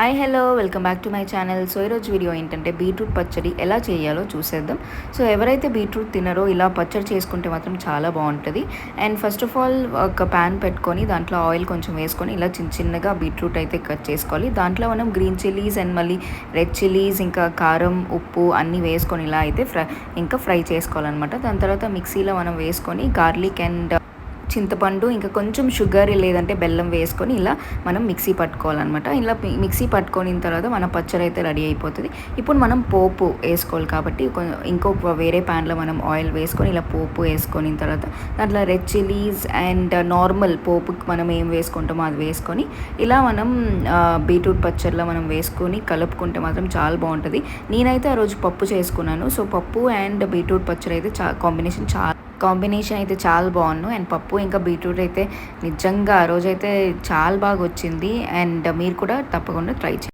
Hi hello welcome back to my channel. So ఈరోజు video ఏంటంటే beetroot పచ్చడి ఎలా చేయాలో చూసేద్దాం. సో ఎవరైతే బీట్రూట్ తినరో ఇలా పచ్చడి చేసుకుంటే మాత్రం చాలా బాగుంటుంది. అండ్ ఫస్ట్ ఆఫ్ ఆల్ ఒక ప్యాన్ పెట్టుకొని దాంట్లో ఆయిల్ కొంచెం వేసుకొని ఇలా చిన్న చిన్నగా బీట్రూట్ అయితే కట్ చేసుకోవాలి. దాంట్లో మనం గ్రీన్ చిల్లీస్ అండ్ మళ్ళీ రెడ్ చిల్లీస్ ఇంకా కారం ఉప్పు అన్నీ వేసుకొని ఇలా అయితే ఫ్రై చేసుకోవాలన్నమాట. దాని తర్వాత మిక్సీలో మనం వేసుకొని గార్లిక్ అండ్ చింతపండు ఇంకా కొంచెం షుగర్ లేదంటే బెల్లం వేసుకొని ఇలా మనం మిక్సీ పట్టుకోవాలన్నమాట. ఇలా మిక్సీ పట్టుకొని తర్వాత మన పచ్చడి అయితే రెడీ అయిపోతుంది. ఇప్పుడు మనం పోపు వేసుకోవాలి కాబట్టి ఇంకొక వేరే ప్యాన్లో మనం ఆయిల్ వేసుకొని ఇలా పోపు వేసుకొని తర్వాత దాంట్లో రెడ్ చిల్లీస్ అండ్ నార్మల్ పోపుకి మనం ఏం వేసుకుంటామో అది వేసుకొని ఇలా మనం బీట్రూట్ పచ్చడిలో మనం వేసుకొని కలుపుకుంటే మాత్రం చాలా బాగుంటుంది. నేనైతే ఆ రోజు పప్పు చేసుకున్నాను. సో పప్పు అండ్ బీట్రూట్ పచ్చడి అయితే కాంబినేషన్ అయితే చాలా బాగున్నాను. అండ్ పప్పు ఇంకా బీట్రూట్ అయితే నిజంగా ఆ రోజైతే చాలా బాగా వచ్చింది. అండ్ మీరు కూడా తప్పకుండా ట్రై చేయండి.